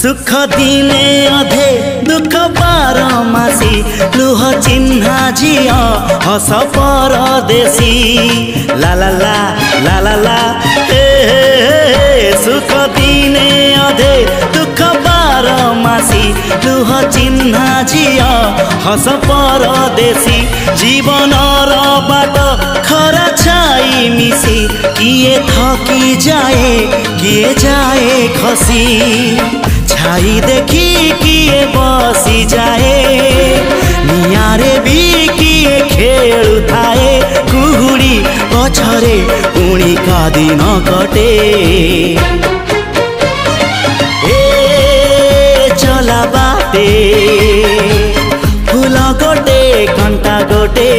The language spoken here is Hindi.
सुख दिने अधे दुख बारमासी लुह चिन्हा झिया हस परदेशी ला ला ला ला ला ला हे सुख दिने अधे दुख बारमासी लुह चिन्हा झिया हस परदेशी जीवन बाट खरा छाई मिसी किए थकी जाए किए जाए खसी छाई देखी किए बसी जाए नियारे भी किए खेलु थाए कुहुड़ी पछरे पुणी का दिन कटे ए चला बाटे फूल गोटे घंटा गोटे